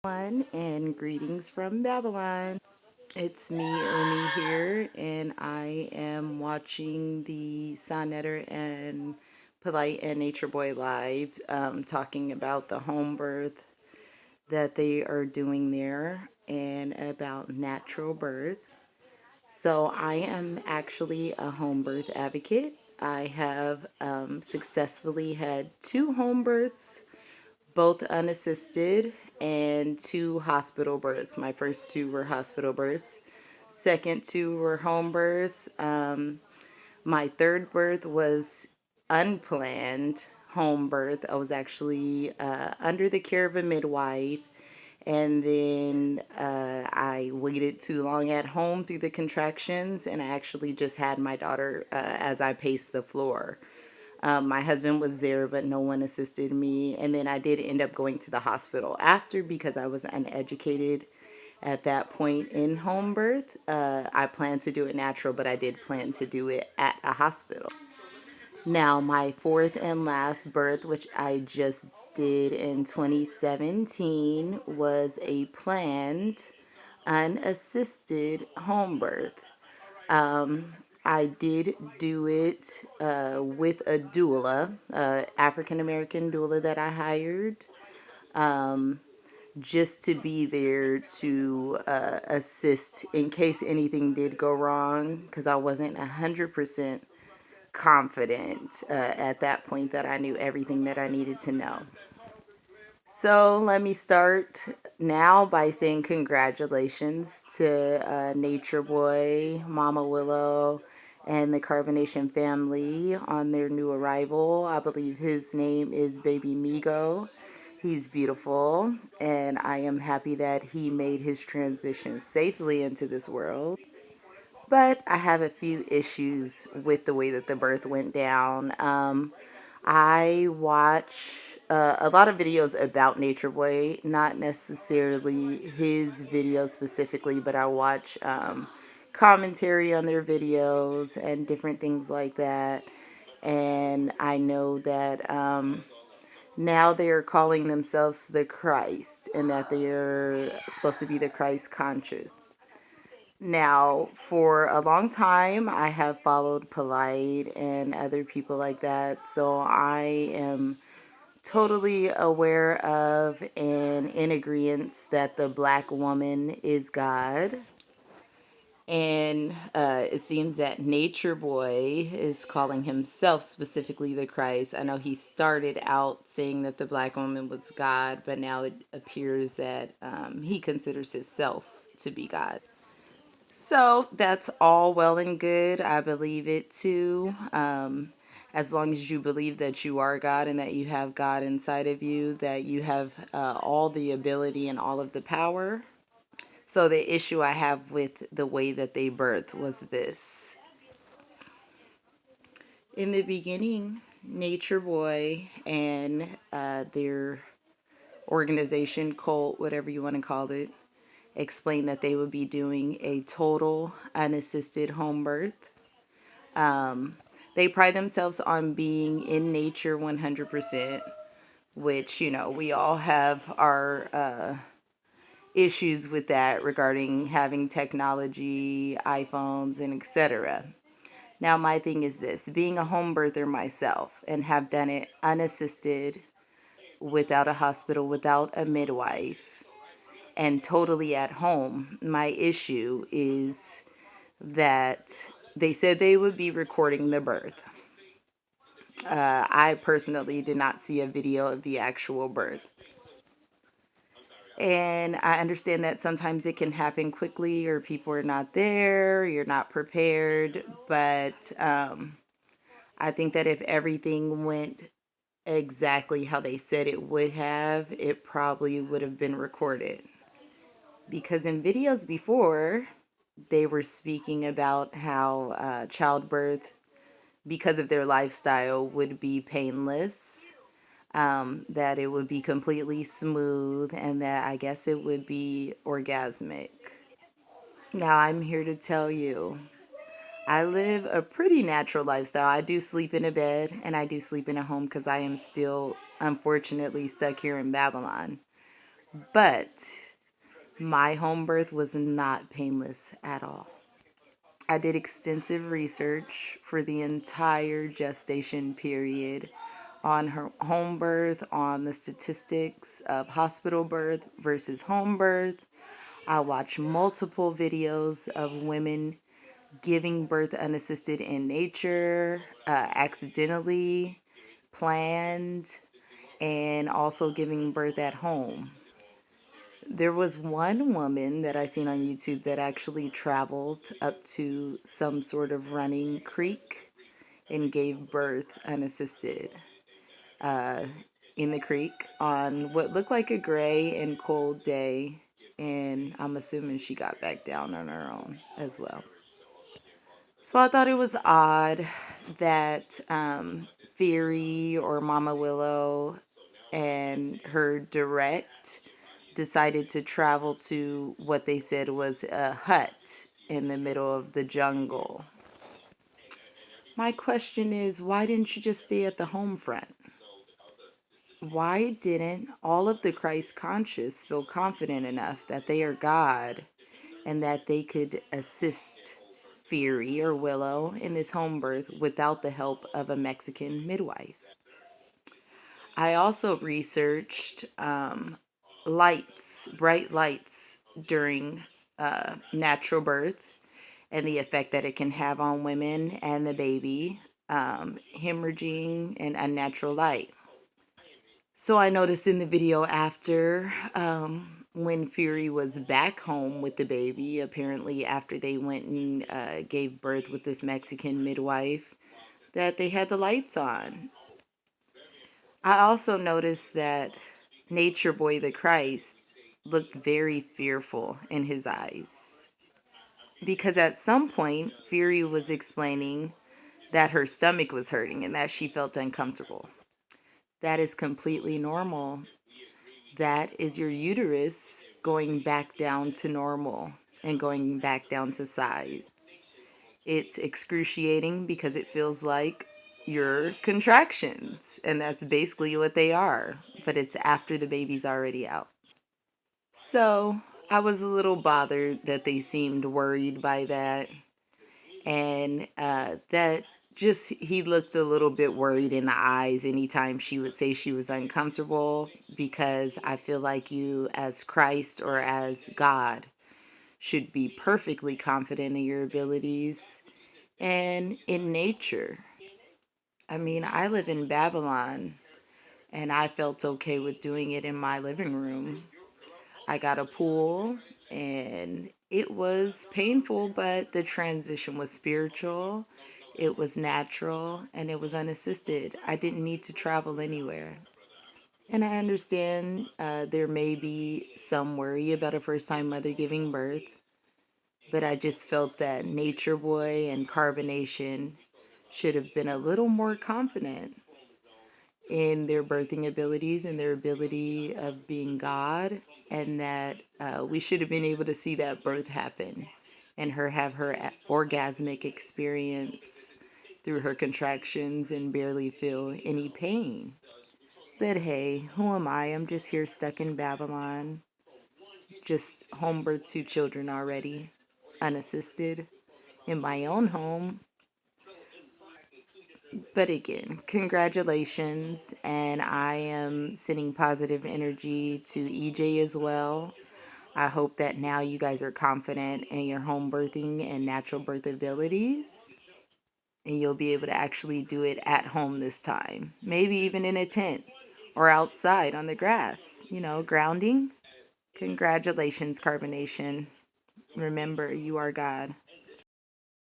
And greetings from Babylon. It's me, Omi, here, and I am watching the Sonnetter and Polight and Natureboy live talking about the home birth that they are doing there and about natural birth. So, I am actually a home birth advocate. I have successfully had two home births, both unassisted, and two hospital births. My first two were hospital births. Second two were home births. My third birth was unplanned home birth. I was actually under the care of a midwife, and then I waited too long at home through the contractions, and I actually just had my daughter as I paced the floor. My husband was there, but no one assisted me. And then I did end up going to the hospital after because I was uneducated at that point in home birth. I planned to do it natural, but I did plan to do it at a hospital. Now, my fourth and last birth, which I just did in 2017, was a planned, unassisted home birth. Um, I did do it with a doula, African American doula that I hired, um, just to be there to assist in case anything did go wrong, because I wasn't 100% confident at that point that I knew everything that I needed to know. So let me start now by saying congratulations to Nature Boy, Mama Willow, and the Carbonation family on their new arrival. I believe his name is Baby Migo. He's beautiful, and I am happy that he made his transition safely into this world. But I have a few issues with the way that the birth went down. I watch a lot of videos about Nature Boy, not necessarily his videos specifically, but I watch commentary on their videos and different things like that. And I know that now they are calling themselves the Christ and that they're supposed to be the Christ conscious. Now, for a long time, I have followed Polight and other people like that, so I am totally aware of and in agreement that the black woman is God. And it seems that Nature Boy is calling himself specifically the Christ. I know he started out saying that the black woman was God, but now it appears that he considers himself to be God. So that's all well and good. I believe it too. As long as you believe that you are God and that you have God inside of you, that you have all the ability and all of the power. So the issue I have with the way that they birthed was this. In the beginning, Nature Boy and their organization, cult, whatever you want to call it, explained that they would be doing a total unassisted home birth. Um, they pride themselves on being in nature 100%, which, we all have our issues with that regarding having technology, iPhones, and etc. Now, my thing is this, being a home birther myself and have done it unassisted, without a hospital, without a midwife, and totally at home, my issue is that they said they would be recording the birth. I personally did not see a video of the actual birth. And I understand that sometimes it can happen quickly or people are not there, you're not prepared. But I think that if everything went exactly how they said it would have, it probably would have been recorded. Because in videos before, they were speaking about how childbirth, because of their lifestyle, would be painless, that it would be completely smooth, and that I guess it would be orgasmic. Now, I'm here to tell you, I live a pretty natural lifestyle. I do sleep in a bed and I do sleep in a home because I am still, unfortunately, stuck here in Babylon. But my home birth was not painless at all. I did extensive research for the entire gestation period on her home birth, on the statistics of hospital birth versus home birth. I watched multiple videos of women giving birth unassisted in nature, accidentally, planned, and also giving birth at home. There was one woman that I seen on YouTube that actually traveled up to some sort of running creek and gave birth unassisted uh, in the creek on what looked like a gray and cold day. And I'm assuming she got back down on her own as well. So I thought it was odd that Theory or Mama Willow and her direct decided to travel to what they said was a hut in the middle of the jungle. My question is, why didn't you just stay at the home front? Why didn't all of the Christ conscious feel confident enough that they are God and that they could assist Fury or Willow in this home birth without the help of a Mexican midwife? I also researched lights, bright lights during natural birth and the effect that it can have on women and the baby, hemorrhaging and unnatural light. So I noticed in the video after, when Fury was back home with the baby, apparently after they went and gave birth with this Mexican midwife, that they had the lights on. I also noticed that Natureboy the Christ looked very fearful in his eyes. Because at some point, Fury was explaining that her stomach was hurting and that she felt uncomfortable. That is completely normal. That is your uterus going back down to normal and going back down to size. It's excruciating because it feels like your contractions, and that's basically what they are, but it's after the baby's already out. So I was a little bothered that they seemed worried by that, and that just he looked a little bit worried in the eyes anytime she would say she was uncomfortable, because I feel like you as Christ or as God should be perfectly confident in your abilities and in nature. I mean, I live in Babylon and I felt okay with doing it in my living room. I got a pool and it was painful, but the transition was spiritual, it was natural, and it was unassisted. I didn't need to travel anywhere. And I understand there may be some worry about a first time mother giving birth, but I just felt that Natureboy and Carbonation should have been a little more confident in their birthing abilities and their ability of being God, and that we should have been able to see that birth happen and her have her orgasmic experience through her contractions and barely feel any pain. But hey, who am I? I'm just here stuck in Babylon, just home birth 2 children already, unassisted, in my own home. But again, congratulations, and I am sending positive energy to EJ as well. I hope that now you guys are confident in your home birthing and natural birth abilities, and you'll be able to actually do it at home this time. Maybe even in a tent or outside on the grass, grounding. Congratulations, Carbonation. Remember, you are God.